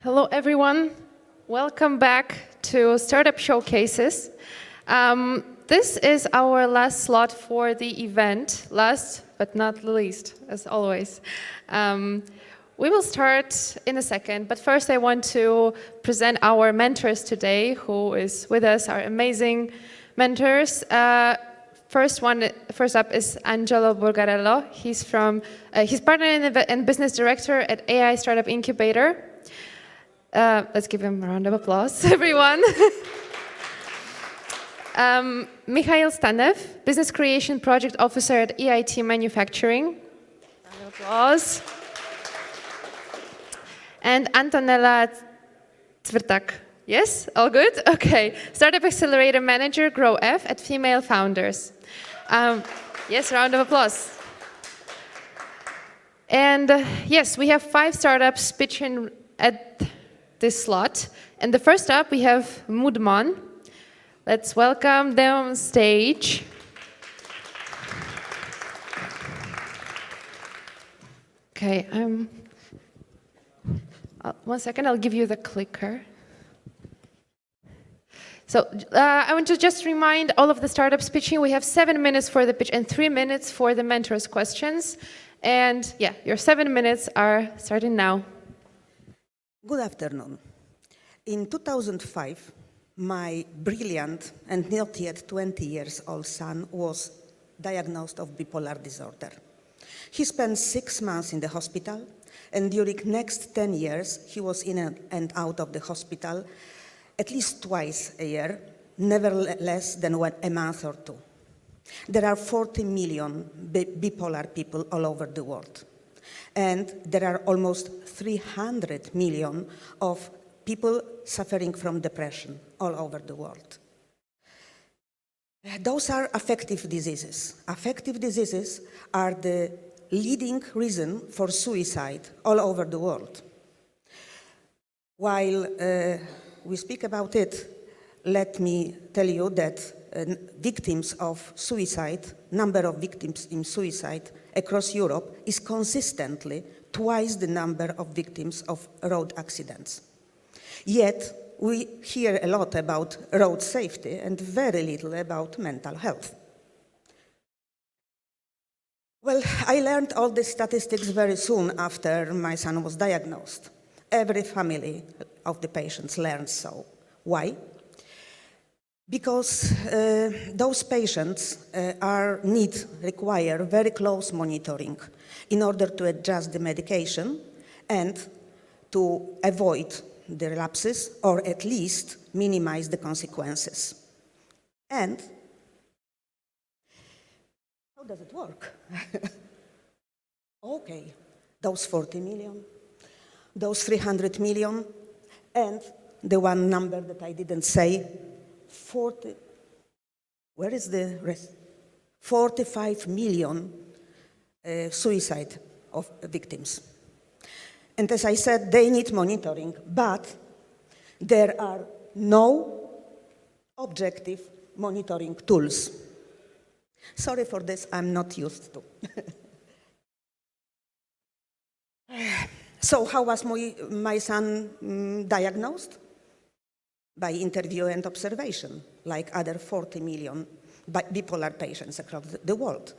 Hello, everyone. Welcome back to Startup Showcases. This is our last slot for the event, last but not least, as always. We will start in a second, but first I want to present our mentors today, who is with us, our amazing mentors. First up is Angelo Borgarello. He's partner and business director at AI Startup Incubator. Let's give him a round of applause, everyone. Mikhail Stanev, Business Creation Project Officer at EIT Manufacturing. Round of applause. And Antonella Cvrtak. Yes? All good? Okay. Startup Accelerator Manager, GrowF at Female Founders. Yes, round of applause. And yes, we have 5 startups pitching at this slot. And the first up, we have Moodman. Let's welcome them on stage. Okay, 1 second, I'll give you the clicker. So I want to just remind all of the startups pitching, we have 7 minutes for the pitch and 3 minutes for the mentors' questions. And yeah, your 7 minutes are starting now. Good afternoon. In 2005, my brilliant and not yet 20 years old son was diagnosed of bipolar disorder. He spent 6 months in the hospital, and during next 10 years, he was in and out of the hospital at least twice a year, never less than a month or 2. There are 40 million bipolar people all over the world. And there are almost 300 million of people suffering from depression all over the world. Those are affective diseases. Affective diseases are the leading reason for suicide all over the world. While we speak about it, let me tell you that victims of suicide, number of victims in suicide across Europe is consistently twice the number of victims of road accidents. Yet, we hear a lot about road safety and very little about mental health. Well, I learned all these statistics very soon after my son was diagnosed. Every family of the patients learns so. Why? Because those patients require very close monitoring in order to adjust the medication and to avoid the relapses or at least minimize the consequences. And how does it work? Okay, those 40 million, those 300 million, and the one number that I didn't say, 45 million suicide of victims. And as I said, they need monitoring, but there are no objective monitoring tools. Sorry for this, I'm not used to. So how was my son diagnosed? By interview and observation, like other 40 million bipolar patients across the world.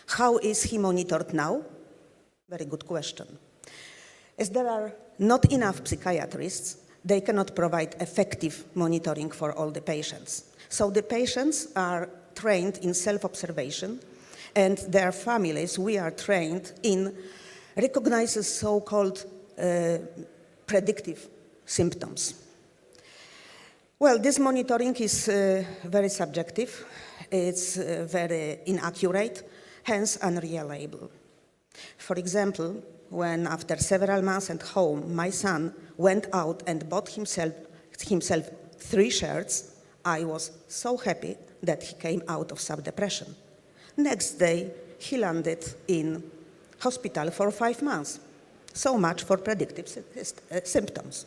How is he monitored now? Very good question. As there are not enough psychiatrists, they cannot provide effective monitoring for all the patients. So the patients are trained in self-observation, and their families, we are trained in recognizing so-called predictive symptoms. Well, this monitoring is very subjective. It's very inaccurate, hence unreliable. For example, when after several months at home, my son went out and bought himself 3 shirts, I was so happy that he came out of subdepression. Next day, he landed in hospital for 5 months. So much for predictive symptoms.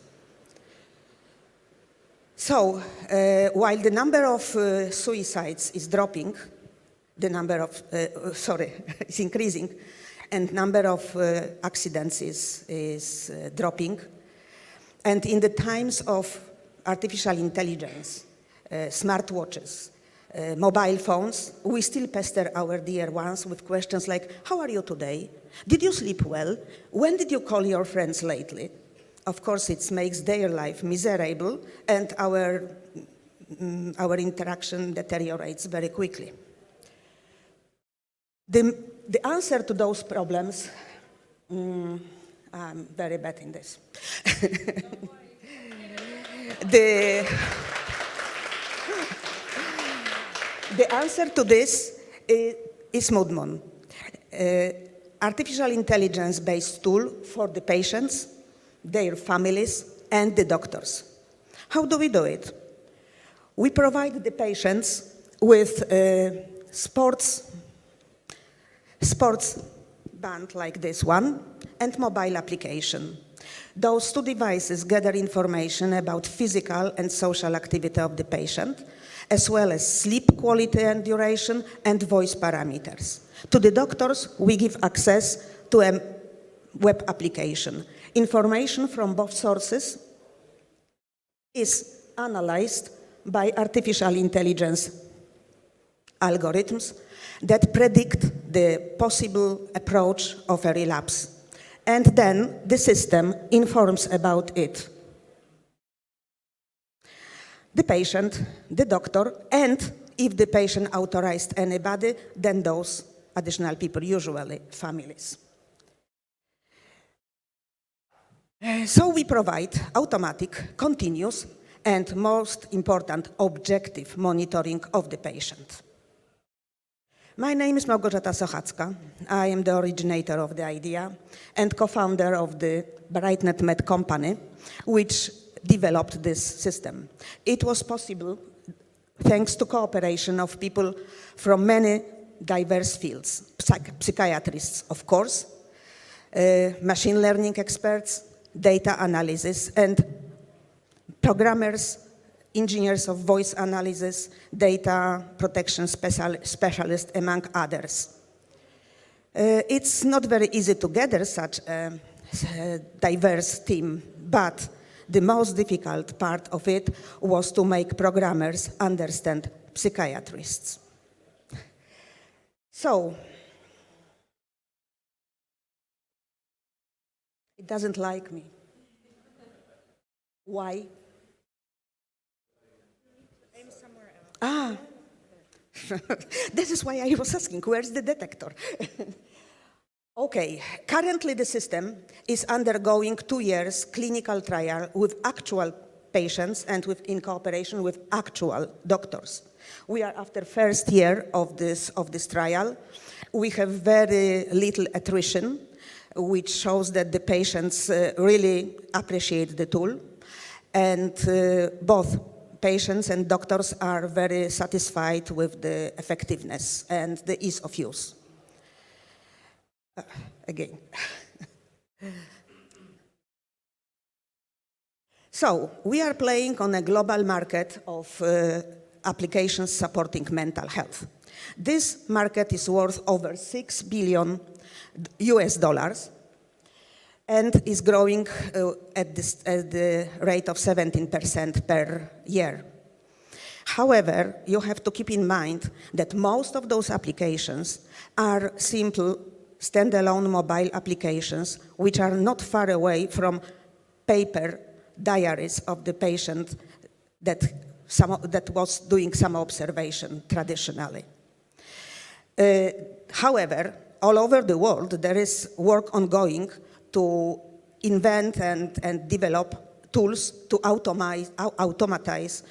So, while the number of suicides is dropping, is increasing, and number of accidents is dropping, And in the times of artificial intelligence, smartwatches, mobile phones, we still pester our dear ones with questions like, how are you today? Did you sleep well? When did you call your friends lately? Of course, it makes their life miserable, and our interaction deteriorates very quickly. The answer to those problems, I'm very bad in this. The answer to this is Moodmon, artificial intelligence-based tool for the patients, their families, and the doctors. How do we do it? We provide the patients with a sports band like this one and mobile application. Those two devices gather information about physical and social activity of the patient, as well as sleep quality and duration and voice parameters. To the doctors, we give access to a web application. Information from both sources is analyzed by artificial intelligence algorithms that predict the possible approach of a relapse. And then the system informs about it. The patient, the doctor, and if the patient authorized anybody, then those additional people, usually families. So we provide automatic, continuous, and most important, objective monitoring of the patient. My name is Małgorzata Sochacka. I am the originator of the idea and co-founder of the BrightNet Med company, which developed this system. It was possible thanks to cooperation of people from many diverse fields, psychiatrists, of course, machine learning experts, data analysis, and programmers, engineers of voice analysis, data protection specialists, among others. It's not very easy to gather such a diverse team, but the most difficult part of it was to make programmers understand psychiatrists. So, it doesn't like me. Why? Aim somewhere else. This is why I was asking, where's the detector? Okay, currently the system is undergoing 2 years clinical trial with actual patients and in cooperation with actual doctors. We are after first year of this trial. We have very little attrition, which shows that the patients really appreciate the tool. And both patients and doctors are very satisfied with the effectiveness and the ease of use. Again. So, we are playing on a global market of applications supporting mental health. This market is worth over $6 billion and is growing at the rate of 17% per year. However, you have to keep in mind that most of those applications are simple standalone mobile applications which are not far away from paper diaries of the patient that was doing some observation traditionally. However, all over the world, there is work ongoing to invent and develop tools to automatize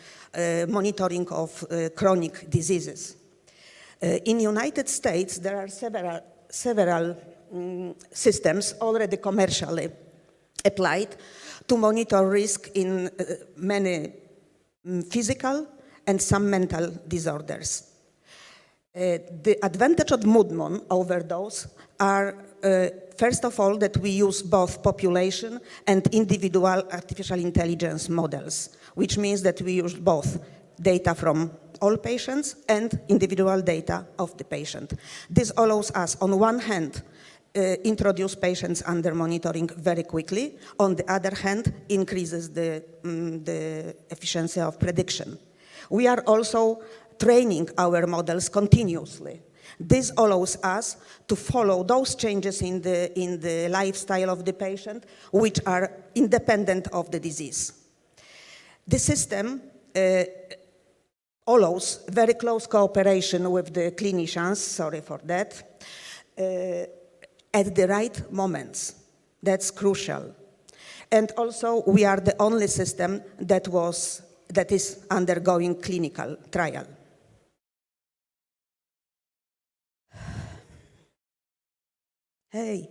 monitoring of chronic diseases. In the United States, there are several systems already commercially applied to monitor risk in many physical and some mental disorders. The advantage of Moodmon over those are, first of all, that we use both population and individual artificial intelligence models, which means that we use both data from all patients and individual data of the patient. This allows us, on one hand, introduce patients under monitoring very quickly. On the other hand, increases the efficiency of prediction. We are also training our models continuously. This allows us to follow those changes in the lifestyle of the patient which are independent of the disease. The system allows very close cooperation with the clinicians, sorry for that, at the right moments. That's crucial. And also, we are the only system that is undergoing clinical trial. Hey.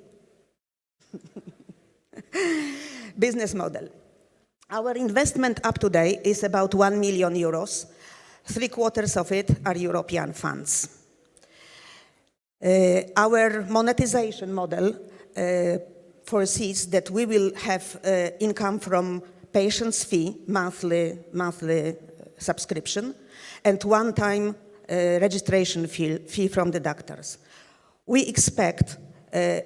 Business model. Our investment up to date is about 1 million euros. 3/4 of it are European funds. Our monetization model foresees that we will have income from patient's fee, monthly subscription, and one-time registration fee from the doctors. We expect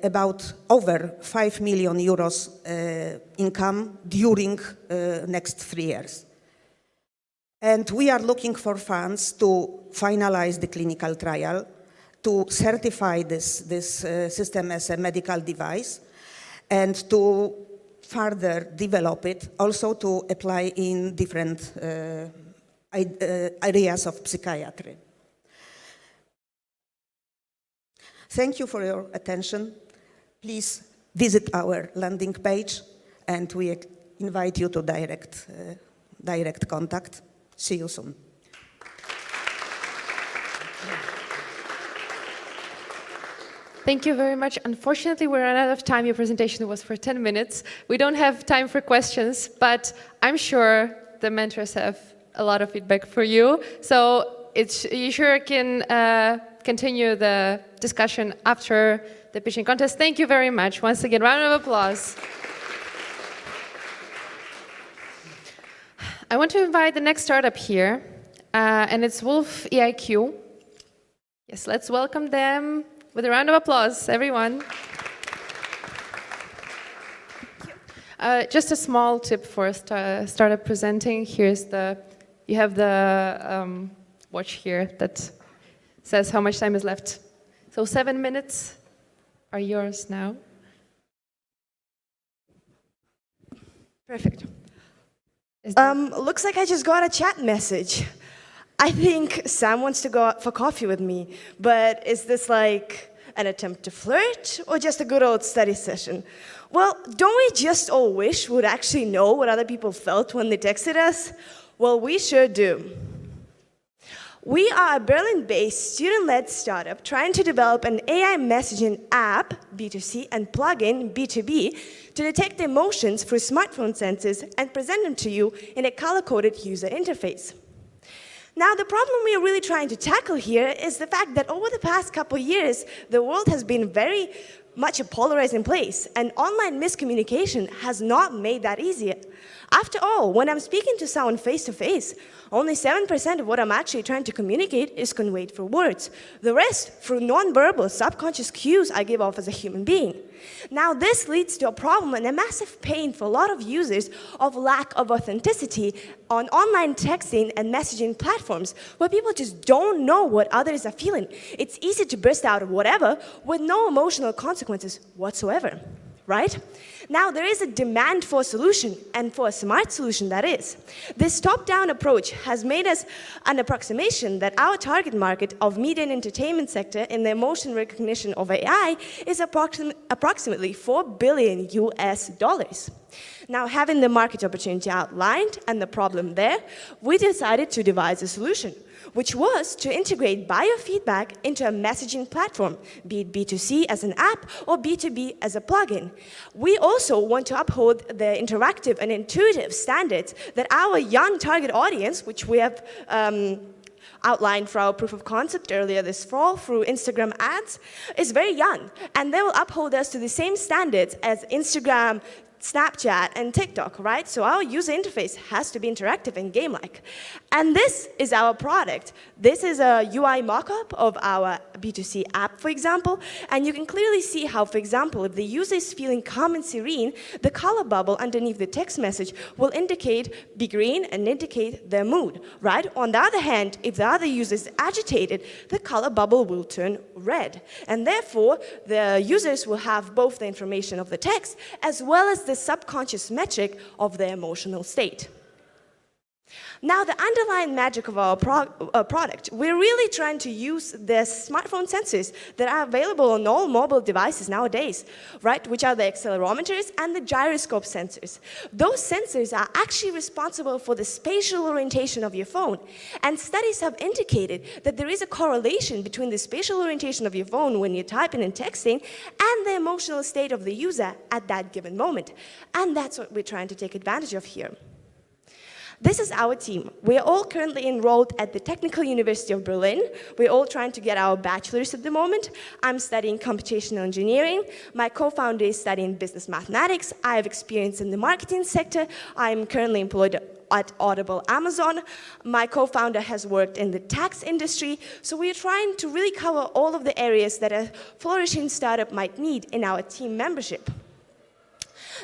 about over 5 million euros income during next 3 years. And we are looking for funds to finalize the clinical trial, to certify this system as a medical device, and to further develop it, also to apply in different areas of psychiatry. Thank you for your attention. Please visit our landing page, and we invite you to direct contact. See you soon. Thank you very much. Unfortunately, we're out of time. Your presentation was for 10 minutes. We don't have time for questions, but I'm sure the mentors have a lot of feedback for you. So you sure can continue the discussion after the pitching contest. Thank you very much. Once again, round of applause. I want to invite the next startup here, and it's Wolf EIQ. Yes, let's welcome them with a round of applause, everyone. Just a small tip for startup presenting. You have the watch here that says how much time is left. So 7 minutes are yours now. Perfect. Looks like I just got a chat message. I think Sam wants to go out for coffee with me, but is this like an attempt to flirt or just a good old study session? Well, don't we just all wish we would actually know what other people felt when they texted us? Well, we sure do. We are a Berlin-based student-led startup trying to develop an AI messaging app, B2C, and plugin, B2B, to detect emotions through smartphone sensors and present them to you in a color-coded user interface. Now, the problem we are really trying to tackle here is the fact that over the past couple of years, the world has been very much a polarizing place, and online miscommunication has not made that easier. After all, when I'm speaking to someone face-to-face, only 7% of what I'm actually trying to communicate is conveyed through words. The rest, through nonverbal, subconscious cues I give off as a human being. Now, this leads to a problem and a massive pain for a lot of users of lack of authenticity on online texting and messaging platforms where people just don't know what others are feeling. It's easy to burst out of whatever with no emotional consequences whatsoever. Right? Now, there is a demand for a solution, and for a smart solution, that is. This top-down approach has made us an approximation that our target market of media and entertainment sector in the emotion recognition of AI is approximately $4 billion US. Now, having the market opportunity outlined and the problem there, we decided to devise a solution, which was to integrate biofeedback into a messaging platform, be it B2C as an app or B2B as a plugin. We also want to uphold the interactive and intuitive standards that our young target audience, which we have outlined for our proof of concept earlier this fall through Instagram ads, is very young. And they will uphold us to the same standards as Instagram, Snapchat, and TikTok, right? So our user interface has to be interactive and game-like. And this is our product. This is a UI mock-up of our B2C app, for example, and you can clearly see how, for example, if the user is feeling calm and serene, the color bubble underneath the text message will be green and indicate their mood, right? On the other hand, if the other user is agitated, the color bubble will turn red. And therefore, the users will have both the information of the text as well as the subconscious metric of their emotional state. Now, the underlying magic of our product, we're really trying to use the smartphone sensors that are available on all mobile devices nowadays, right? Which are the accelerometers and the gyroscope sensors. Those sensors are actually responsible for the spatial orientation of your phone. And studies have indicated that there is a correlation between the spatial orientation of your phone when you're typing and texting and the emotional state of the user at that given moment. And that's what we're trying to take advantage of here. This is our team. We are all currently enrolled at the Technical University of Berlin. We're all trying to get our bachelor's at the moment. I'm studying computational engineering. My co-founder is studying business mathematics. I have experience in the marketing sector. I'm currently employed at Audible Amazon. My co-founder has worked in the tax industry. So we're trying to really cover all of the areas that a flourishing startup might need in our team membership.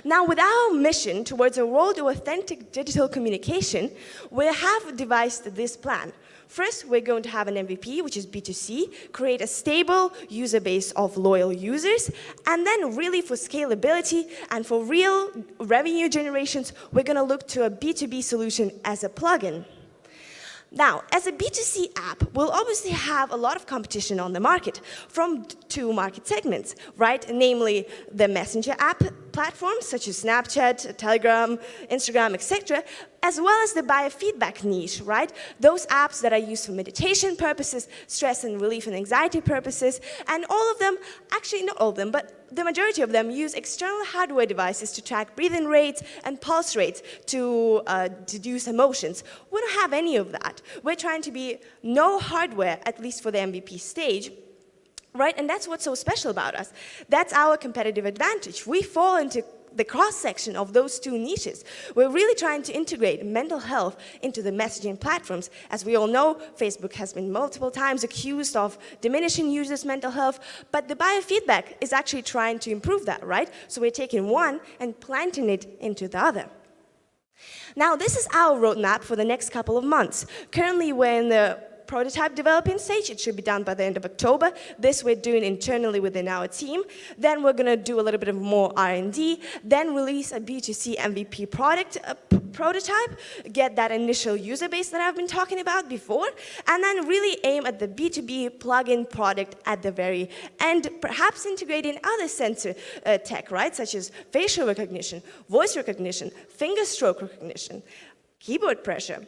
Now, with our mission towards a world of authentic digital communication, we have devised this plan. First, we're going to have an MVP, which is B2C, create a stable user base of loyal users, and then really for scalability and for real revenue generations, we're going to look to a B2B solution as a plugin. Now, as a B2C app, we'll obviously have a lot of competition on the market from two market segments, right? Namely, the messenger app platforms such as Snapchat, Telegram, Instagram, etc., as well as the biofeedback niche, right? Those apps that are used for meditation purposes, stress and relief and anxiety purposes, and all of them, actually not all of them, but the majority of them use external hardware devices to track breathing rates and pulse rates to deduce emotions. We don't have any of that. We're trying to be no hardware, at least for the MVP stage, right? And that's what's so special about us. That's our competitive advantage. We fall into the cross-section of those two niches. We're really trying to integrate mental health into the messaging platforms. As we all know, Facebook has been multiple times accused of diminishing users' mental health, but the biofeedback is actually trying to improve that, right? So we're taking one and planting it into the other. Now, this is our roadmap for the next couple of months. Currently, we're in the prototype developing stage. It should be done by the end of October. This we're doing internally within our team. Then we're going to do a little bit of more R&D, then release a B2C MVP product prototype, get that initial user base that I've been talking about before, and then really aim at the B2B plugin product at the very end, perhaps integrating other sensor tech, right, such as facial recognition, voice recognition, finger stroke recognition, keyboard pressure.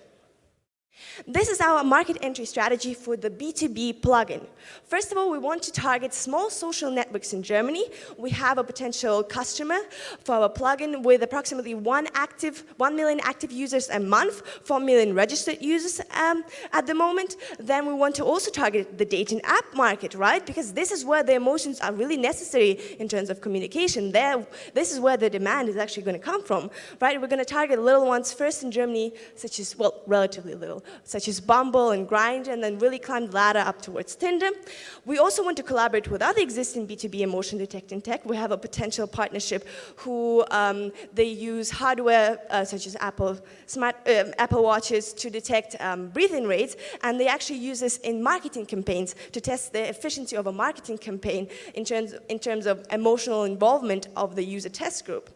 This is our market entry strategy for the B2B plugin. First of all, we want to target small social networks in Germany. We have a potential customer for our plugin with approximately 1 million active users a month, 4 million registered users at the moment. Then we want to also target the dating app market, right? Because this is where the emotions are really necessary in terms of communication. This is where the demand is actually going to come from, right? We're going to target little ones first in Germany, such as, well, relatively little, such as Bumble and Grindr, and then really climb the ladder up towards Tinder. We also want to collaborate with other existing B2B emotion detecting tech. We have a potential partnership who they use hardware such as Apple Watches to detect breathing rates, and they actually use this in marketing campaigns to test the efficiency of a marketing campaign in terms of emotional involvement of the user test group.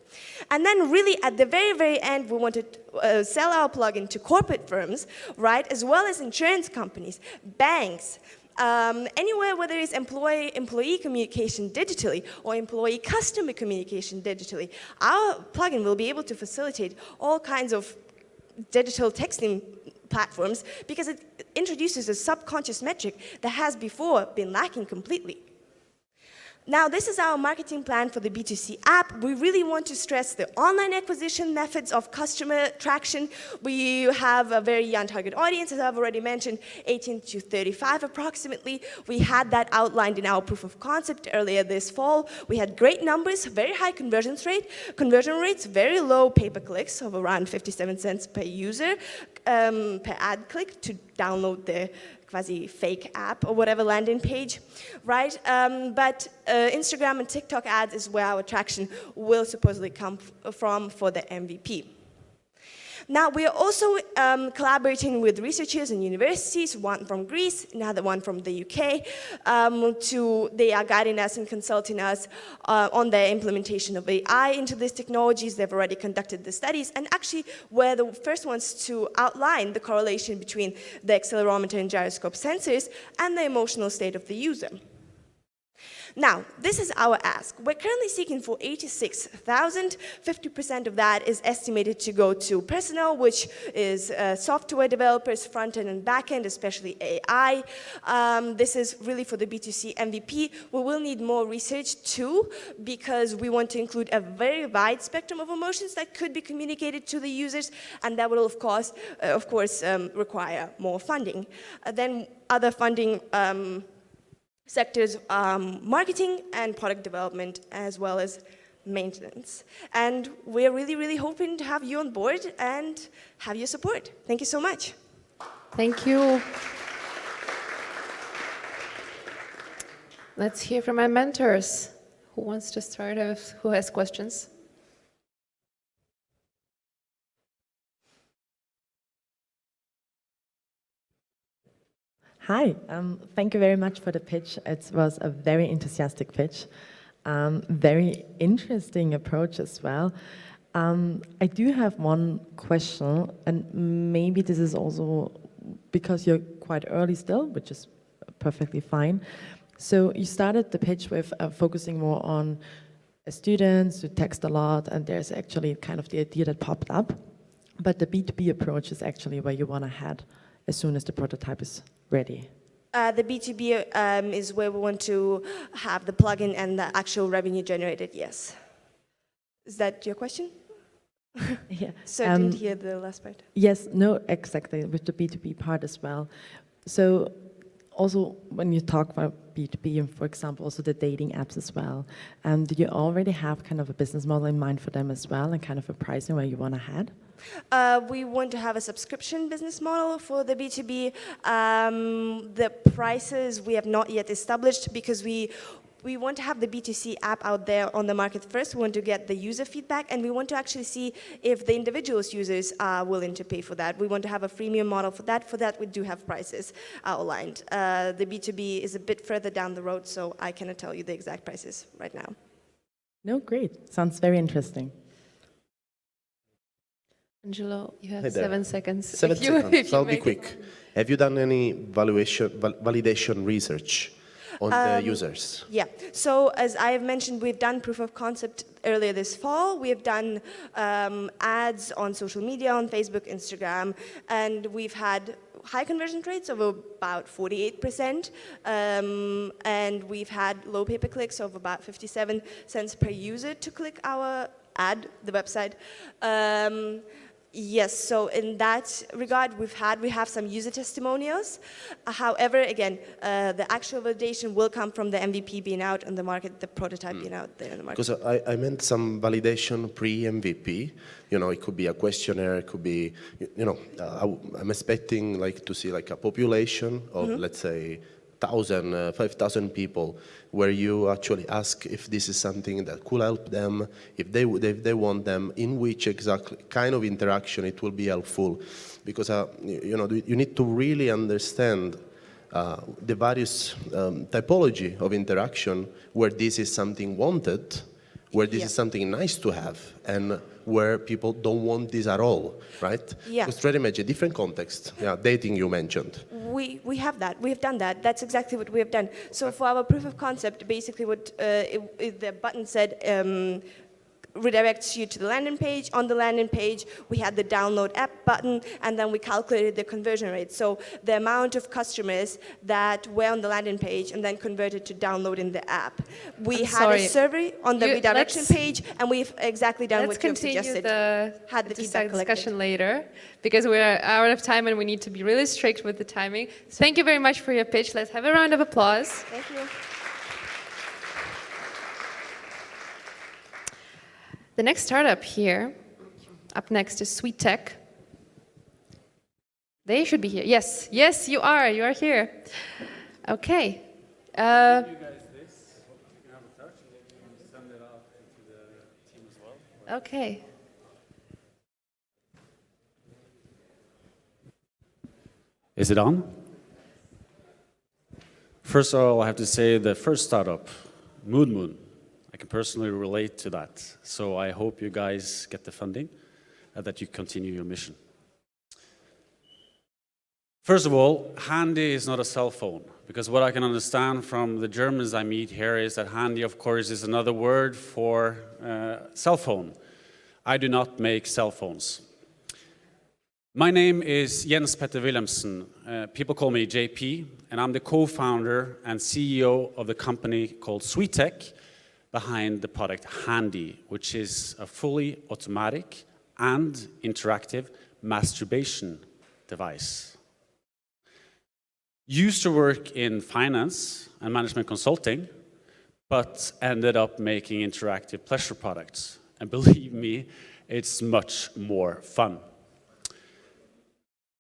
And then really at the very, very end, we want to sell our plugin to corporate firms, right, as well as insurance companies, banks, anywhere where there is employee communication digitally or employee-customer communication digitally. Our plugin will be able to facilitate all kinds of digital texting platforms because it introduces a subconscious metric that has before been lacking completely. Now, this is our marketing plan for the B2C app. We really want to stress the online acquisition methods of customer traction. We have a very young target audience, as I've already mentioned, 18 to 35 approximately. We had that outlined in our proof of concept earlier this fall. We had great numbers, very high conversion rates, very low pay-per-clicks of around 57 cents per user, per ad click to download the quasi-fake app or whatever landing page, right? But Instagram and TikTok ads is where our traction will supposedly come from for the MVP. Now, we are also collaborating with researchers and universities, one from Greece, another one from the UK. They are guiding us and consulting us on the implementation of AI into these technologies. They've already conducted the studies and actually were the first ones to outline the correlation between the accelerometer and gyroscope sensors and the emotional state of the user. Now, this is our ask. We're currently seeking for 86,000. 50% of that is estimated to go to personnel, which is software developers, front-end and back-end, especially AI. This is really for the B2C MVP. We will need more research too, because we want to include a very wide spectrum of emotions that could be communicated to the users, and that will, of course, require more funding. Then other funding sectors, marketing and product development, as well as maintenance. And we're really, really hoping to have you on board and have your support. Thank you so much. Thank you. Let's hear from my mentors. Who wants to start off? Who has questions? Hi, thank you very much for the pitch. It was a very enthusiastic pitch, very interesting approach as well. I do have one question, and maybe this is also because you're quite early still, which is perfectly fine. So you started the pitch with focusing more on students who text a lot, and there's actually kind of the idea that popped up. But the B2B approach is actually where you want to head as soon as the prototype is ready. The B2B is where we want to have the plugin and the actual revenue generated, yes. Is that your question? Yeah. So I didn't hear the last part. Yes, no, exactly, with the B2B part as well. So also when you talk about B2B and, for example, also the dating apps as well, do you already have kind of a business model in mind for them as well and kind of a pricing where you want to head? We want to have a subscription business model for the B2B. The prices we have not yet established because we want to have the B2C app out there on the market first. We want to get the user feedback, and we want to actually see if the individual's users are willing to pay for that. We want to have a freemium model for that. For that, we do have prices outlined. The B2B is a bit further down the road, so I cannot tell you the exact prices right now. No, great. Sounds very interesting. Angelo, you have Hi there. 7 seconds. 7 seconds. I'll be quick. Have you done any validation research on the users? Yeah, so as I have mentioned, we've done proof of concept earlier this fall. We have done ads on social media, on Facebook, Instagram, and we've had high conversion rates of about 48%, and we've had low pay-per-clicks of about 57 cents per user to click our ad, the website. Yes, so in that regard, we have some user testimonials. However, again, the actual validation will come from the MVP being out on the market, the prototype being out there in the market. Because I meant some validation pre-MVP. You know, it could be a questionnaire, it could be, you know, I'm expecting like to see like a population of, let's say, 5,000 people, where you actually ask if this is something that could help them, if they want them, in which exactly kind of interaction it will be helpful, because you know, you need to really understand the various typology of interaction where this is something wanted, where this is something nice to have, and where people don't want this at all, right? Yeah. Because try to imagine a different context. Yeah, dating you mentioned. We have that. We have done that. That's exactly what we have done. So for our proof of concept, basically what the button said, redirects you to the landing page. On the landing page, we had the download app button, and then we calculated the conversion rate. So the amount of customers that were on the landing page and then converted to downloading the app. We had a survey on the redirection page, and we've exactly done what you've suggested. Had the discussion later, because we're out of time and we need to be really strict with the timing. So thank you very much for your pitch. Let's have a round of applause. Thank you. The next startup here, up next is Sweet Tech. They should be here. Yes, yes, you are. You are here. Okay. You guys this. You can have a touch and then you can send it out to the team as well. Okay. Is it on? First of all, I have to say the first startup, Moon. I can personally relate to that. So I hope you guys get the funding and that you continue your mission. First of all, handy is not a cell phone, because what I can understand from the Germans I meet here is that handy, of course, is another word for cell phone. I do not make cell phones. My name is Jens Petter Wilhelmsen. People call me JP, and I'm the co-founder and CEO of the company called Sweet Tech, behind the product Handy, which is a fully automatic and interactive masturbation device. Used to work in finance and management consulting, but ended up making interactive pleasure products. And believe me, it's much more fun.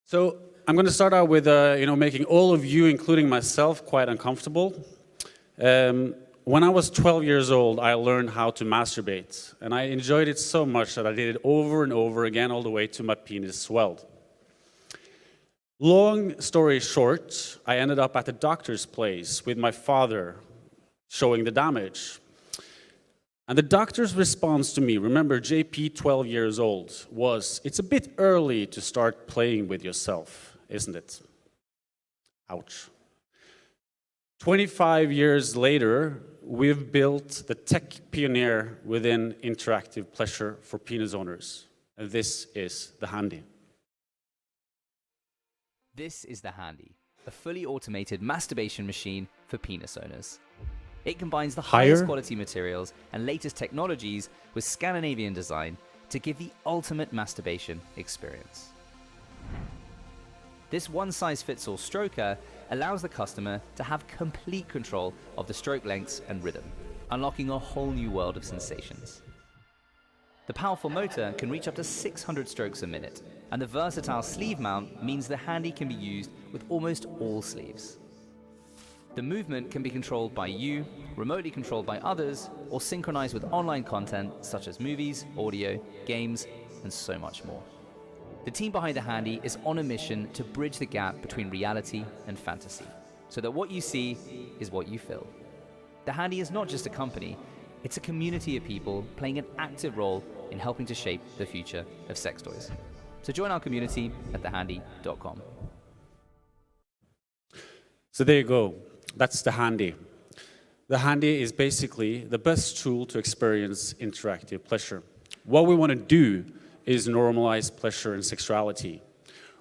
So I'm going to start out with making all of you, including myself, quite uncomfortable. When I was 12 years old, I learned how to masturbate, and I enjoyed it so much that I did it over and over again, all the way to my penis swelled. Long story short, I ended up at the doctor's place with my father, showing the damage. And the doctor's response to me, remember JP, 12 years old, was, "It's a bit early to start playing with yourself, isn't it?" Ouch. 25 years later, we've built the tech pioneer within interactive pleasure for penis owners. And this is the Handy. This is the Handy, a fully automated masturbation machine for penis owners. It combines the highest quality materials and latest technologies with Scandinavian design to give the ultimate masturbation experience. This one-size-fits-all stroker allows the customer to have complete control of the stroke lengths and rhythm, unlocking a whole new world of sensations. The powerful motor can reach up to 600 strokes a minute, and the versatile sleeve mount means the Handy can be used with almost all sleeves. The movement can be controlled by you, remotely controlled by others, or synchronized with online content such as movies, audio, games, and so much more. The team behind the Handy is on a mission to bridge the gap between reality and fantasy, so that what you see is what you feel. The Handy is not just a company, it's a community of people playing an active role in helping to shape the future of sex toys. So join our community at thehandy.com. So there you go. That's the Handy. The Handy is basically the best tool to experience interactive pleasure. What we want to do is normalize pleasure and sexuality.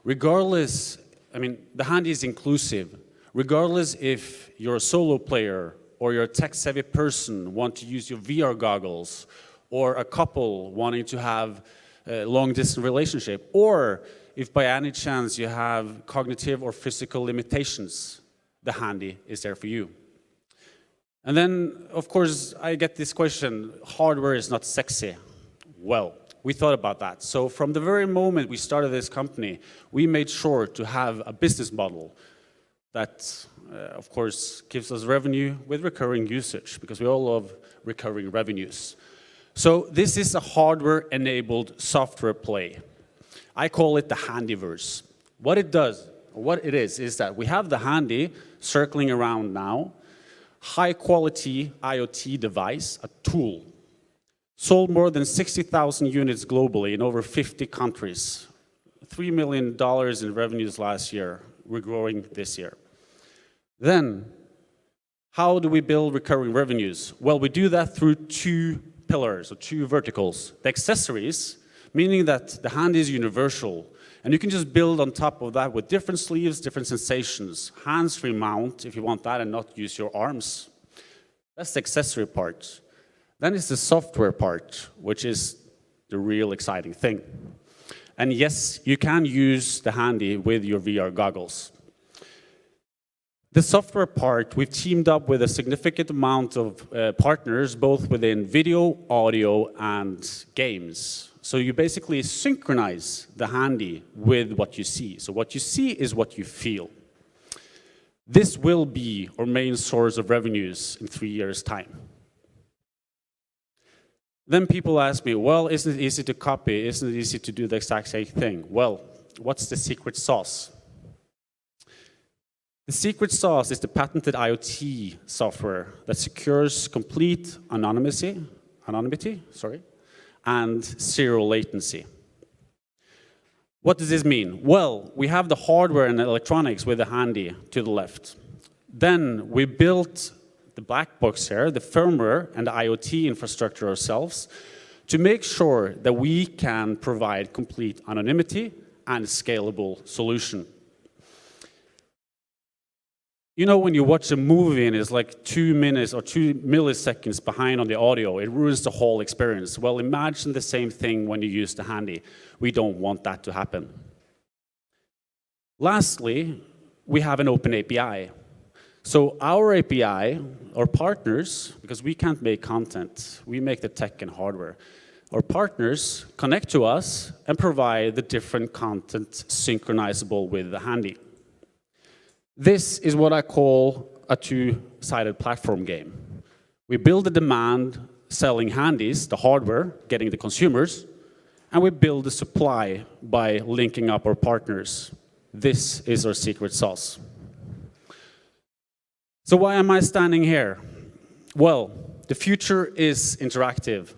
Regardless, the Handy is inclusive. Regardless if you're a solo player or you're a tech-savvy person want to use your VR goggles, or a couple wanting to have a long-distance relationship, or if by any chance you have cognitive or physical limitations, the Handy is there for you. And then, of course, I get this question, hardware is not sexy. Well, we thought about that. So from the very moment we started this company, we made sure to have a business model that, of course, gives us revenue with recurring usage, because we all love recurring revenues. So this is a hardware-enabled software play. I call it the Handyverse. What it does, or what it is that we have the Handy circling around now, high-quality IoT device, a tool. Sold more than 60,000 units globally in over 50 countries. $3 million in revenues last year. We're growing this year. Then, how do we build recurring revenues? Well, we do that through two pillars or two verticals. The accessories, meaning that the handy is universal, and you can just build on top of that with different sleeves, different sensations. Hands-free mount if you want that and not use your arms. That's the accessory part. Then it's the software part, which is the real exciting thing. And yes, you can use the handy with your VR goggles. The software part, we've teamed up with a significant amount of partners, both within video, audio, and games. So you basically synchronize the handy with what you see. So what you see is what you feel. This will be our main source of revenues in 3 years' time. Then people ask me, well, isn't it easy to copy? Isn't it easy to do the exact same thing? Well, what's the secret sauce? The secret sauce is the patented IoT software that secures complete anonymity, and zero latency. What does this mean? Well, we have the hardware and electronics with the handy to the left. Then we built the black box here, the firmware and the IoT infrastructure ourselves to make sure that we can provide complete anonymity and scalable solution. You know, when you watch a movie and it's like 2 minutes or 2 milliseconds behind on the audio, it ruins the whole experience. Well, imagine the same thing when you use the handy. We don't want that to happen. Lastly, we have an open API. So our API, our partners, because we can't make content, we make the tech and hardware. Our partners connect to us and provide the different content synchronizable with the handy. This is what I call a two-sided platform game. We build the demand, selling handies, the hardware, getting the consumers, and we build the supply by linking up our partners. This is our secret sauce. So why am I standing here? Well, the future is interactive.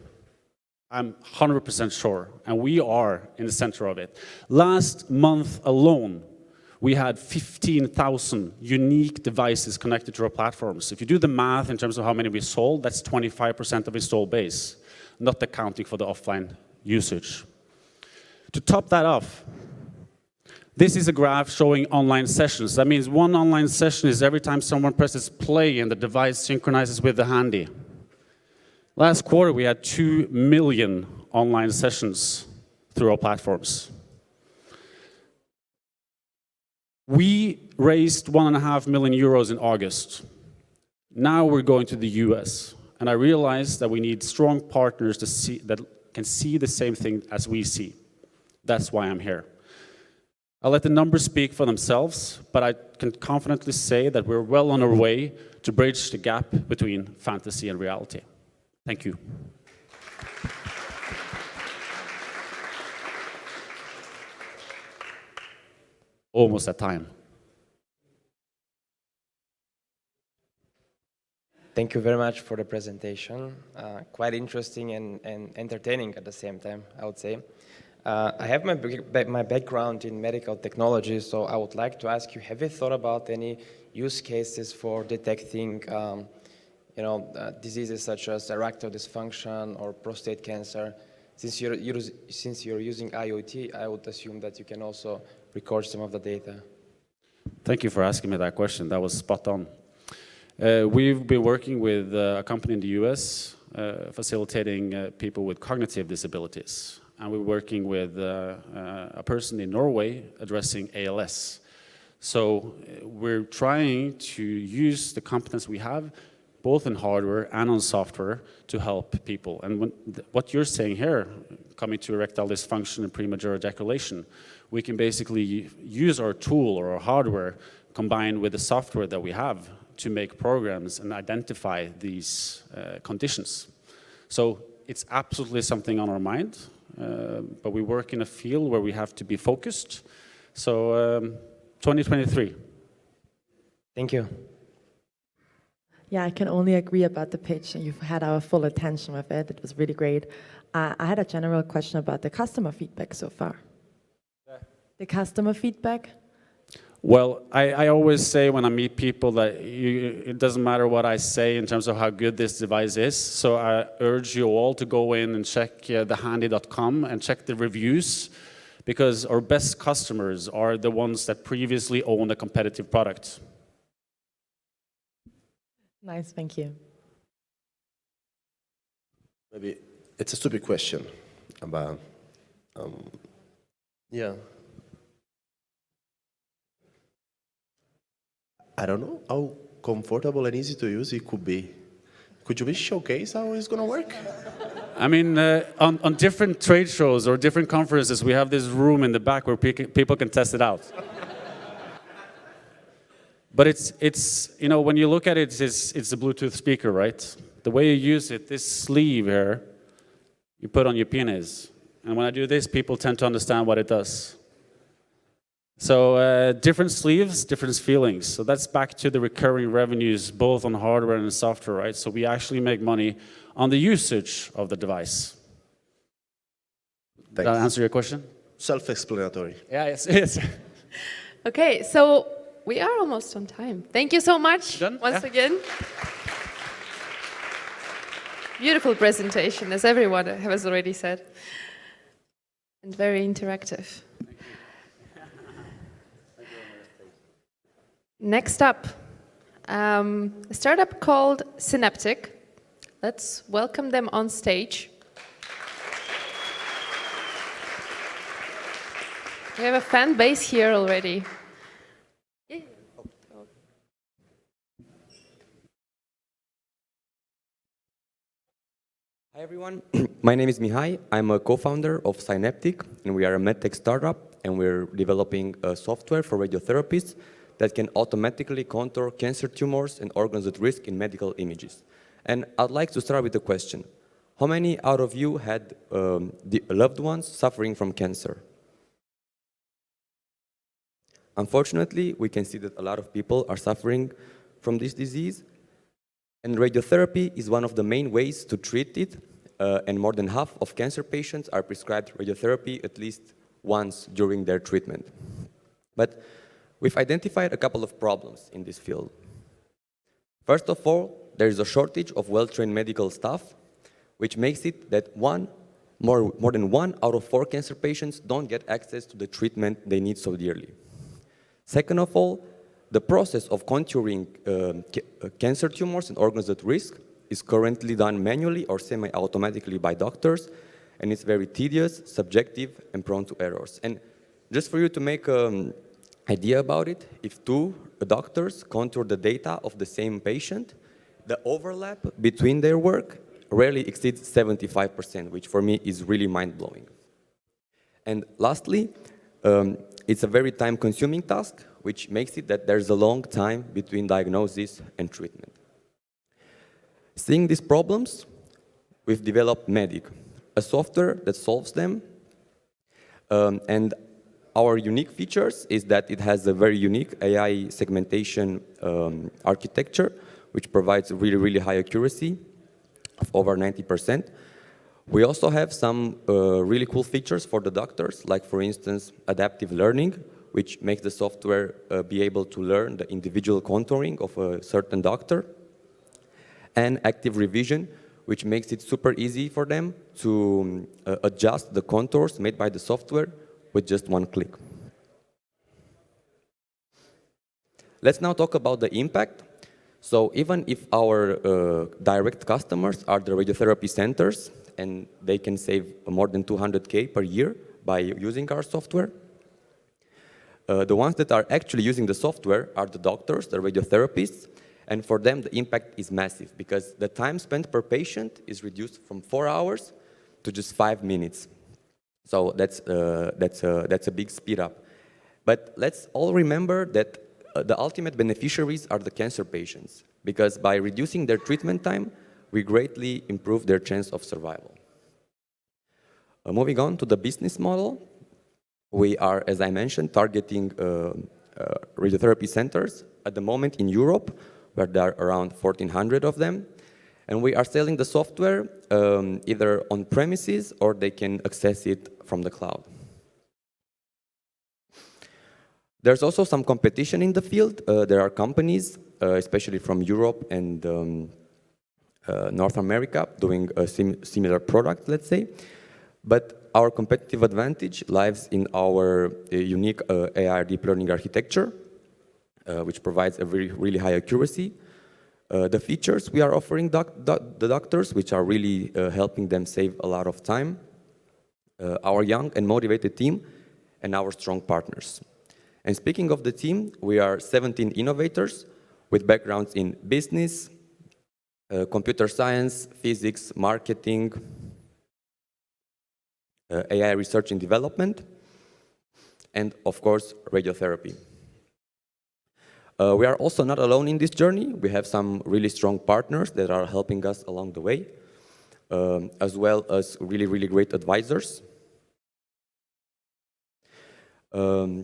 I'm 100% sure, and we are in the center of it. Last month alone, we had 15,000 unique devices connected to our platforms. If you do the math in terms of how many we sold, that's 25% of install base, not accounting for the offline usage. To top that off, this is a graph showing online sessions. That means one online session is every time someone presses play and the device synchronizes with the handy. Last quarter, we had 2 million online sessions through our platforms. We raised 1.5 million euros in August. Now we're going to the US, and I realized that we need strong partners that can see the same thing as we see. That's why I'm here. I'll let the numbers speak for themselves, but I can confidently say that we're well on our way to bridge the gap between fantasy and reality. Thank you. Almost at time. Thank you very much for the presentation. Quite interesting and entertaining at the same time, I would say. I have my background in medical technology, so I would like to ask you, have you thought about any use cases for detecting diseases such as erectile dysfunction or prostate cancer? Since you're using IoT, I would assume that you can also record some of the data. Thank you for asking me that question. That was spot on. We've been working with a company in the US facilitating people with cognitive disabilities. And we're working with a person in Norway addressing ALS. So we're trying to use the competence we have, both in hardware and on software, to help people. And what you're saying here, coming to erectile dysfunction and premature ejaculation, we can basically use our tool or our hardware combined with the software that we have to make programs and identify these conditions. So it's absolutely something on our mind. But we work in a field where we have to be focused. So 2023. Thank you. Yeah, I can only agree about the pitch, and you've had our full attention with it. It was really great. I had a general question about the customer feedback so far. Yeah. The customer feedback? Well, I always say when I meet people that it doesn't matter what I say in terms of how good this device is. So I urge you all to go in and check thehandy.com and check the reviews, because our best customers are the ones that previously owned a competitive product. Nice, thank you. Maybe it's a stupid question, but yeah. I don't know how comfortable and easy to use it could be. Could you please showcase how it's going to work? I mean, on different trade shows or different conferences, we have this room in the back where people can test it out. But it's you know, when you look at it, it's a Bluetooth speaker, right? The way you use it, this sleeve here, you put on your penis. And when I do this, people tend to understand what it does. So different sleeves, different feelings. So that's back to the recurring revenues, both on hardware and software, right? So we actually make money on the usage of the device. Did that answer your question? Self-explanatory. Yeah, yes. Okay, so we are almost on time. Thank you so much once again. Beautiful presentation, as everyone has already said. And very interactive. Next up, a startup called Synaptic. Let's welcome them on stage. We have a fan base here already. Hi everyone, my name is Mihai. I'm a co-founder of Synaptic, and we are a medtech startup, and we're developing a software for radiotherapists that can automatically contour cancer tumors and organs at risk in medical images. And I'd like to start with a question. How many out of you had loved ones suffering from cancer? Unfortunately, we can see that a lot of people are suffering from this disease, and radiotherapy is one of the main ways to treat it, and more than half of cancer patients are prescribed radiotherapy at least once during their treatment. But we've identified a couple of problems in this field. First of all, there is a shortage of well-trained medical staff, which makes it that more than 1 out of 4 cancer patients don't get access to the treatment they need so dearly. Second of all, the process of contouring cancer tumors and organs at risk is currently done manually or semi-automatically by doctors, and it's very tedious, subjective, and prone to errors. And just for you to make an idea about it, if 2 doctors contour the data of the same patient, the overlap between their work rarely exceeds 75%, which for me is really mind-blowing. And lastly, it's a very time-consuming task, which makes it that there's a long time between diagnosis and treatment. Seeing these problems, we've developed Medic, a software that solves them. And our unique features is that it has a very unique AI segmentation architecture, which provides really, really high accuracy of over 90%. We also have some really cool features for the doctors, like, for instance, adaptive learning, which makes the software be able to learn the individual contouring of a certain doctor, and active revision, which makes it super easy for them to adjust the contours made by the software with just one click. Let's now talk about the impact. So even if our direct customers are the radiotherapy centers, and they can save more than 200K per year by using our software, the ones that are actually using the software are the doctors, the radiotherapists, and for them the impact is massive because the time spent per patient is reduced from 4 hours to just 5 minutes. So that's a big speed up. But let's all remember that the ultimate beneficiaries are the cancer patients, because by reducing their treatment time, we greatly improve their chance of survival. Moving on to the business model, we are, as I mentioned, targeting radiotherapy centers at the moment in Europe, where there are around 1,400 of them. And we are selling the software either on premises or they can access it from the cloud. There's also some competition in the field. There are companies, especially from Europe and North America, doing a similar product, let's say. But our competitive advantage lies in our unique AI deep learning architecture, which provides a really high accuracy. The features we are offering the doctors, which are really helping them save a lot of time, our young and motivated team, and our strong partners. And speaking of the team, we are 17 innovators with backgrounds in business, computer science, physics, marketing, AI research and development, and of course, radiotherapy. We are also not alone in this journey. We have some really strong partners that are helping us along the way, as well as really great advisors.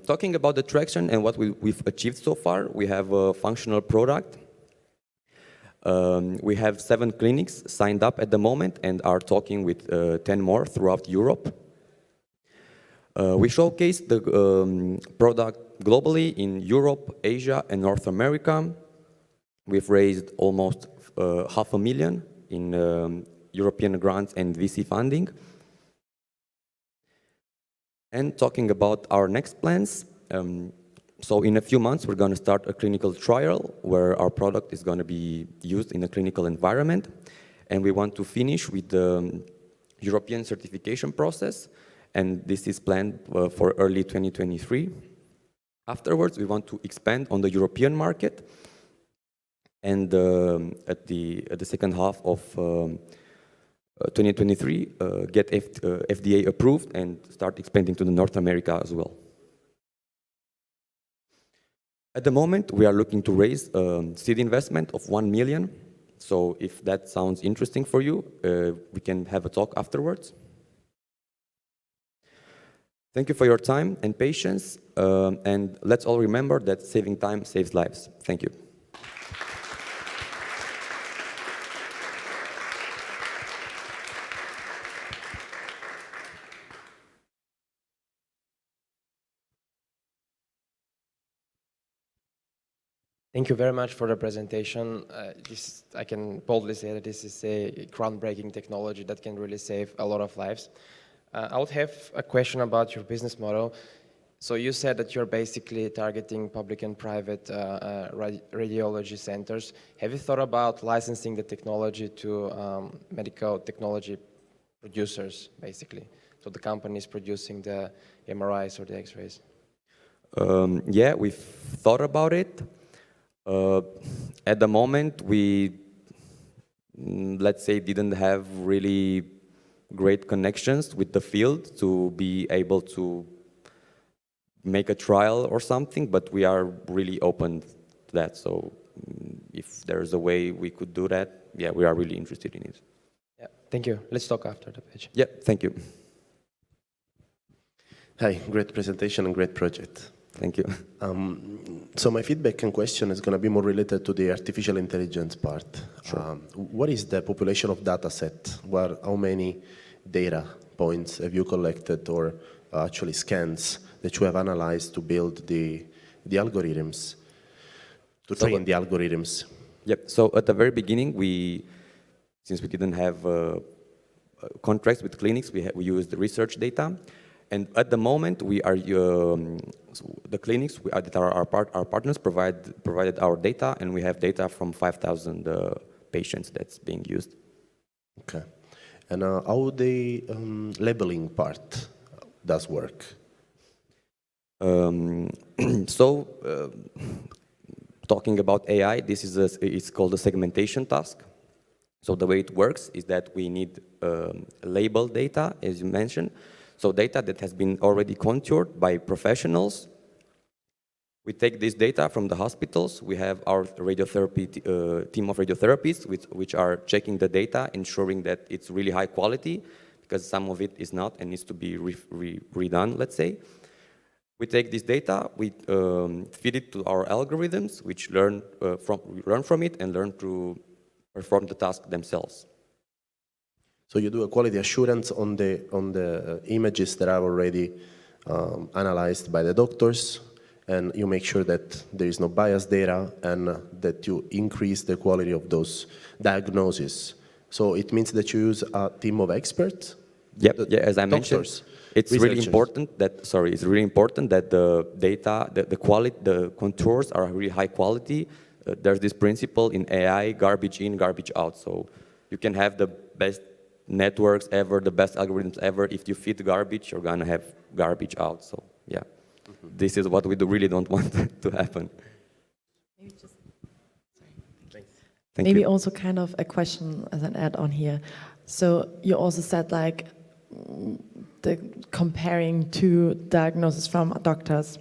Talking about the traction and what we've achieved so far, we have a functional product. We have 7 clinics signed up at the moment and are talking with 10 more throughout Europe. We showcase the product globally in Europe, Asia, and North America. We've raised almost $500,000 in European grants and VC funding. And talking about our next plans, so in a few months, we're going to start a clinical trial where our product is going to be used in a clinical environment. And we want to finish with the European certification process. And this is planned for early 2023. Afterwards, we want to expand on the European market. And at the second half of 2023, get FDA approved and start expanding to the North America as well. At the moment, we are looking to raise seed investment of 1 million. So if that sounds interesting for you, we can have a talk afterwards. Thank you for your time and patience. And let's all remember that saving time saves lives. Thank you. Thank you very much for the presentation. I can boldly say that this is a groundbreaking technology that can really save a lot of lives. I would have a question about your business model. So you said that you're basically targeting public and private radiology centers. Have you thought about licensing the technology to medical technology producers, basically? So the companies producing the MRIs or the X-rays? Yeah, we've thought about it. At the moment, we, let's say, didn't have really great connections with the field to be able to make a trial or something, but we are really open to that. So if there's a way we could do that, yeah, we are really interested in it. Yeah, thank you. Let's talk after the page. Yeah, thank you. Hi, great presentation and great project. Thank you. So my feedback and question is going to be more related to the artificial intelligence part. Sure. What is the population of data set? How many data points have you collected or actually scans that you have analyzed to build the algorithms, to train the algorithms? Yep. So at the very beginning, since we didn't have contracts with clinics, we used the research data. And at the moment, we are the clinics that are our partners provided our data, and we have data from 5,000 patients that's being used. Okay. And how the labeling part does work? Talking about AI, this is it's called a segmentation task. So the way it works is that we need label data, as you mentioned. So data that has been already contoured by professionals. We take this data from the hospitals. We have our radiotherapy team of radiotherapists, which are checking the data, ensuring that it's really high quality, because some of it is not and needs to be redone, let's say. We take this data, we feed it to our algorithms, which learn from it and learn to perform the task themselves. So you do a quality assurance on the images that are already analyzed by the doctors, and you make sure that there is no biased data and that you increase the quality of those diagnoses. So it means that you use a team of experts? Yep, yeah, as I mentioned, Doctors, it's really researchers. important that, it's really important that the data, the quality, the contours are really high quality. There's this principle in AI, garbage in, garbage out. So you can have the best networks ever, the best algorithms ever. If you feed garbage, you're gonna have garbage out. So yeah, this is what we really don't want to happen. Thank Maybe you. also kind of a question as an add-on here. So you also said like the comparing two diagnoses from doctors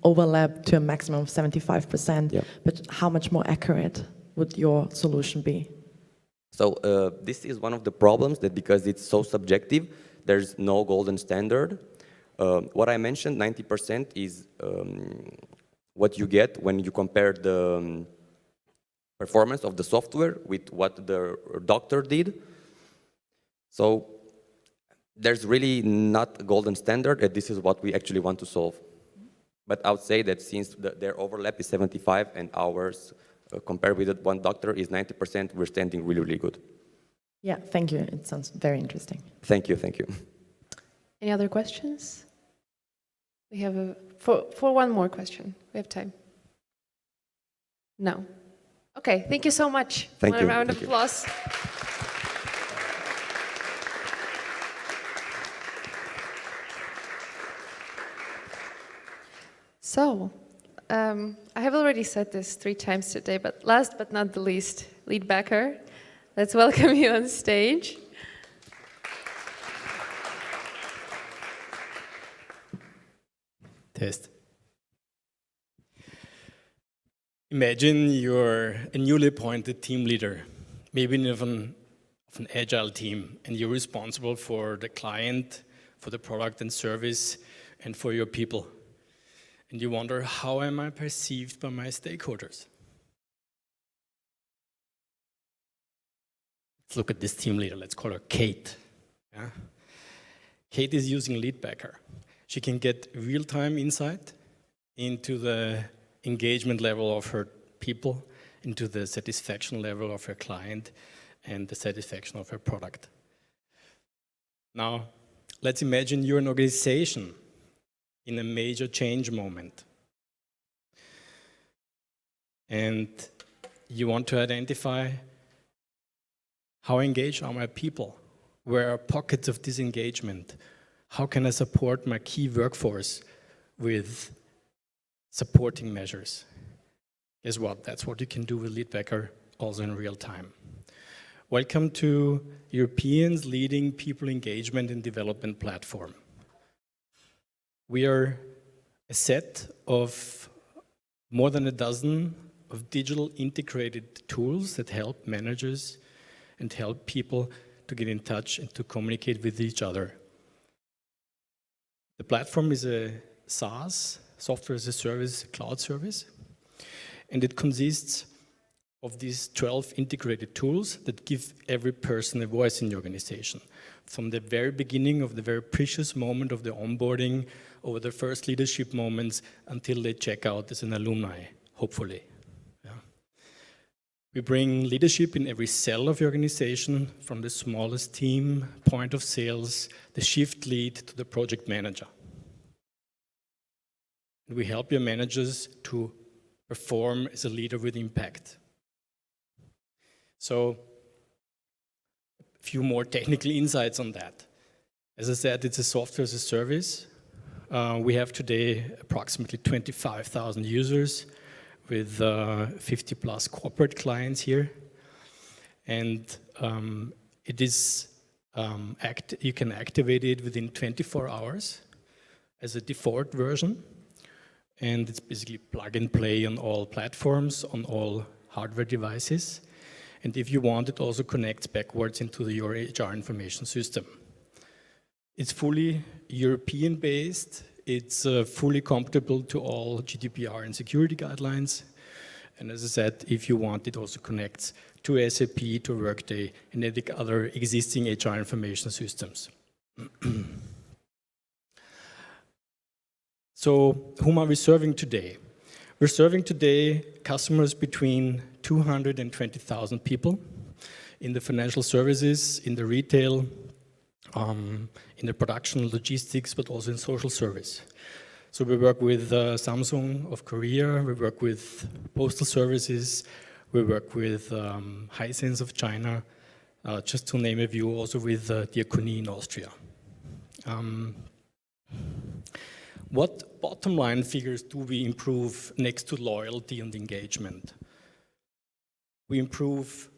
overlap to a maximum of 75%, Yeah. but how much more accurate would your solution be? So this is one of the problems, that because it's so subjective, there's no golden standard. What I mentioned, 90% is what you get when you compare the performance of the software with what the doctor did. So there's really not a golden standard, and this is what we actually want to solve. But I would say that since their overlap is 75 and ours compared with one doctor is 90%, we're standing really, really good. Yeah, thank you. It sounds very interesting. Thank you, thank you. Any other questions? We have for one more question. We have time. No. Okay, thank you so much. Thank One you, round of thank you. applause. So, I have already said this 3 times today, but last but not the least, lead backer, let's welcome you on stage. Test. Imagine you're a newly appointed team leader, maybe of an agile team, and you're responsible for the client, for the product and service, and for your people. And you wonder, how am I perceived by my stakeholders? Let's look at this team leader. Let's call her Kate. Yeah? Kate is using Leadbacker. She can get real-time insight into the engagement level of her people, into the satisfaction level of her client, and the satisfaction of her product. Now, let's imagine you're an organization in a major change moment. And you want to identify how engaged are my people? Where are pockets of disengagement? How can I support my key workforce with supporting measures? Guess what? That's what you can do with Leadbacker, also in real time. Welcome to Europeans leading people engagement and development platform. We are a set of more than a dozen of digital integrated tools that help managers and help people to get in touch and to communicate with each other. The platform is a SaaS, software as a service, cloud service, and it consists of these 12 integrated tools that give every person a voice in the organization. From the very beginning of the very precious moment of the onboarding, over the first leadership moments, until they check out as an alumni, hopefully. Yeah. We bring leadership in every cell of the organization, from the smallest team, point of sales, the shift lead, to the project manager. And we help your managers to perform as a leader with impact. So, a few more technical insights on that. As I said, it's a software as a service. We have today approximately 25,000 users with 50 plus corporate clients here. And it is, you can activate it within 24 hours as a default version. And it's basically plug and play on all platforms, on all hardware devices. And if you want, it also connects backwards into your HR information system. It's fully European-based. It's fully compatible to all GDPR and security guidelines. And as I said, if you want, it also connects to SAP, to Workday, and any other existing HR information systems. So whom are we serving today? We're serving today customers between 200 and 20,000 people in the financial services, in the retail, in the production, logistics, but also in social service. So we work with Samsung of Korea, we work with postal services, we work with Hisense of China, just to name a few, also with Diakonie in Austria. What bottom line figures do we improve next to loyalty and engagement? We improve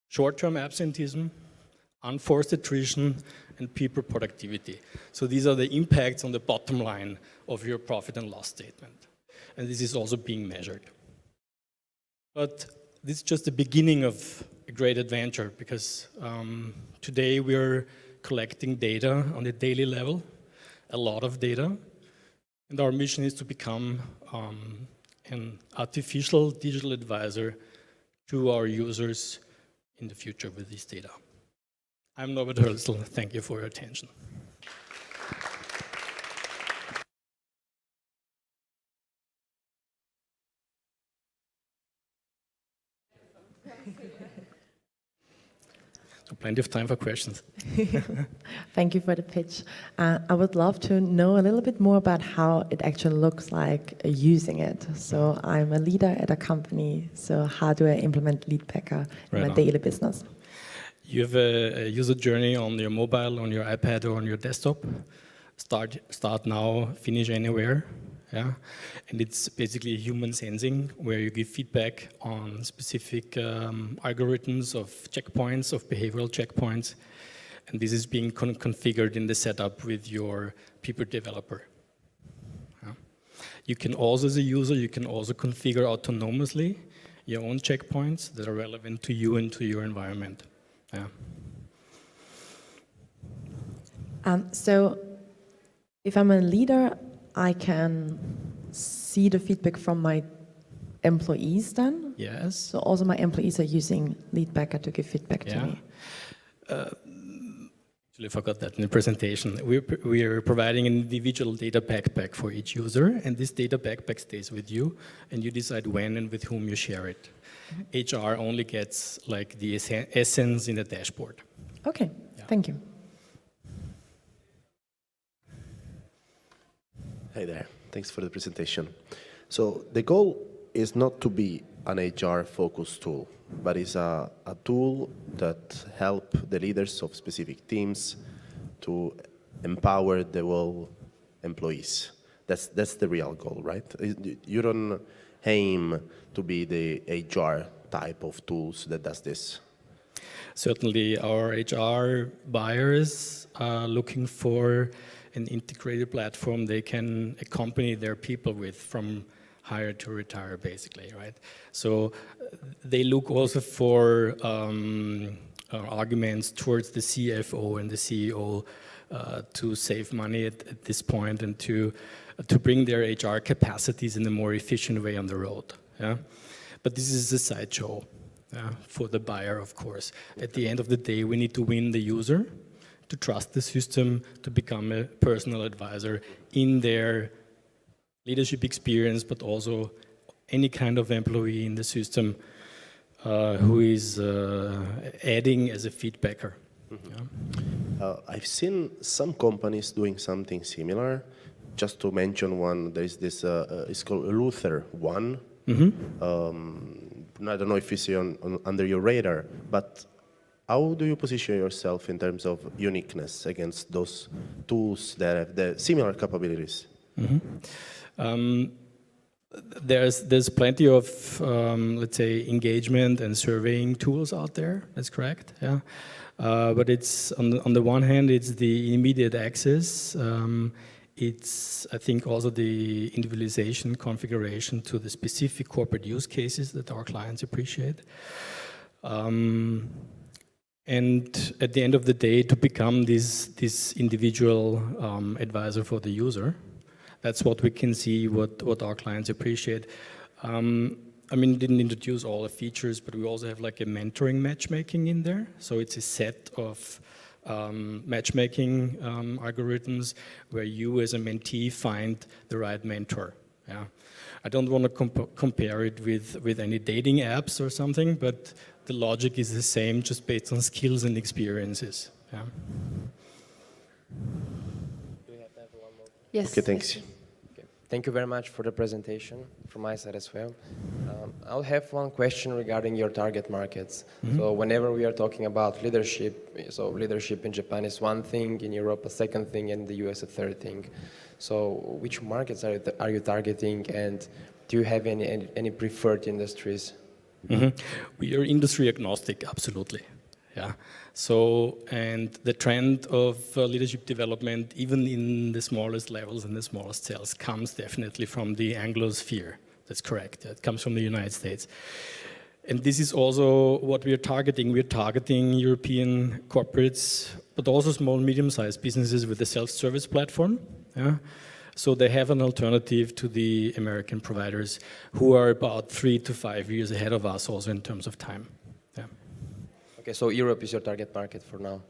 short-term absenteeism, unforced attrition, and people productivity. So these are the impacts on the bottom line of your profit and loss statement. And this is also being measured. But this is just the beginning of a great adventure, because today we're collecting data on a daily level, a lot of data, and our mission is to become an artificial digital advisor to our users in the future with this data. I'm Norbert Hölzl. Thank you for your attention. So plenty of time for questions. Thank you for the pitch. I would love to know a little bit more about how it actually looks like using it. So I'm a leader at a company, so how do I implement Leadpacker in my daily business? You have a user journey on your mobile, on your iPad, or on your desktop. Start now, finish anywhere. Yeah, and it's basically human sensing, where you give feedback on specific algorithms of checkpoints, of behavioral checkpoints, and this is being configured in the setup with your people developer. Yeah. You can also, as a user, you can also configure autonomously your own checkpoints that are relevant to you and to your environment. Yeah. So if I'm a leader, I can see the feedback from my employees then? Yes. So also my employees are using Leadpacker to give feedback to me? Actually, I forgot that in the presentation. We're providing an individual data backpack for each user, and this data backpack stays with you, and you decide when and with whom you share it. HR only gets like the essence in the dashboard. Okay, thank you. Hey there, thanks for the presentation. So the goal is not to be an HR-focused tool, but is a tool that help the leaders of specific teams to empower the whole employees. That's the real goal, right? You don't aim to be the HR type of tools that does this. Certainly, our HR buyers are looking for an integrated platform they can accompany their people with from hire to retire, basically, right? So they look also for arguments towards the CFO and the CEO to save money at this point and to bring their HR capacities in a more efficient way on the road. Yeah? But this is a sideshow for the buyer, of course. At the end of the day, we need to win the user, to trust the system, to become a personal advisor in their leadership experience, but also any kind of employee in the system who is adding as a feedbacker. Mm-hmm. Yeah. I've seen some companies doing something similar. Just to mention one, there is this, it's called Luther One. Mm-hmm. I don't know if it's under your radar, but how do you position yourself in terms of uniqueness against those tools that have the similar capabilities? Mm-hmm. There's plenty of, let's say, engagement and surveying tools out there. That's correct. Yeah, but it's on the one hand, it's the immediate access. It's, I think, also the individualization configuration to the specific corporate use cases that our clients appreciate. And at the end of the day, to become this individual advisor for the user. That's what we can see, what our clients appreciate. I mean, didn't introduce all the features, but we also have like a mentoring matchmaking in there. So it's a set of matchmaking algorithms where you as a mentee find the right mentor. Yeah. I don't want to compare it with any dating apps or something, but the logic is the same, just based on skills and experiences. Yeah. Yes. Okay, thanks. Okay. Thank you very much for the presentation from my side as well. I'll have one question regarding your target markets. So whenever we are talking about leadership, so leadership in Japan is one thing, in Europe a second thing, and in the US a third thing. So which markets are you targeting, and do you have any preferred industries? We are industry agnostic, absolutely. Yeah. So, and the trend of leadership development, even in the smallest levels and the smallest cells, comes definitely from the Anglosphere. That's correct. It comes from the United States. And this is also what we are targeting. We are targeting European corporates, but also small, medium-sized businesses with a self-service platform. Yeah? So they have an alternative to the American providers who are about 3 to 5 years ahead of us also in terms of time. Yeah. Okay, so Europe is your target market for now.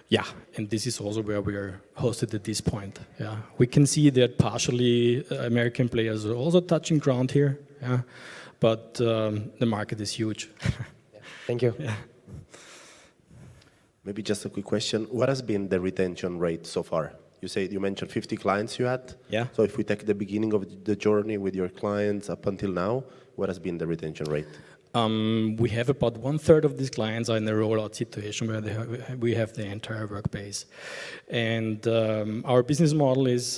Yeah, and this is also where we are hosted at this point. Yeah, we can see that partially American players are also touching ground here. Yeah, but the market is huge. Yeah. Thank you. Yeah. Maybe just a quick question. What has been the retention rate so far? You mentioned 50 clients you had. Yeah. So if we take the beginning of the journey with your clients up until now, what has been the retention rate? We have about 1/3 of these clients are in the rollout situation where we have the entire work base. And our business model is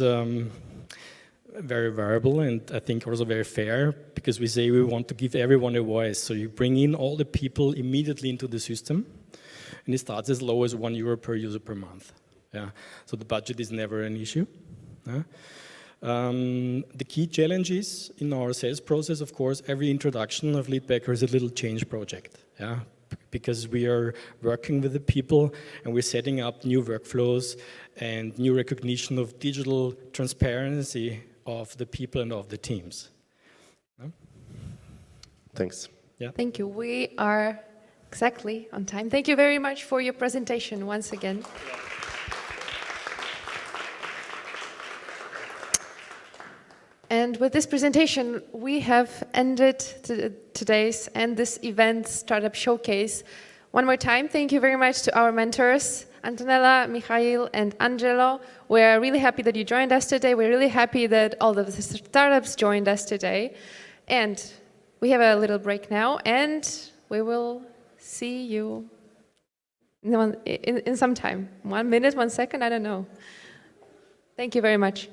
very variable and I think also very fair, because we say we want to give everyone a voice. So you bring in all the people immediately into the system, and it starts as low as €1 per user per month. Yeah. So the budget is never an issue. Yeah. The key challenge is in our sales process, of course, every introduction of Leadbacker is a little change project. Yeah. Because we are working with the people and we're setting up new workflows and new recognition of digital transparency of the people and of the teams. Yeah. Thanks. Yeah. Thank you. We are exactly on time. Thank you very much for your presentation once again. And with this presentation, we have ended today's and this event Startup Showcase. One more time, thank you very much to our mentors, Antonella, Michail, and Angelo. We're really happy that you joined us today. We're really happy that all of the startups joined us today. And we have a little break now, and we will see you in some time. 1 minute, 1 second, I don't know. Thank you very much.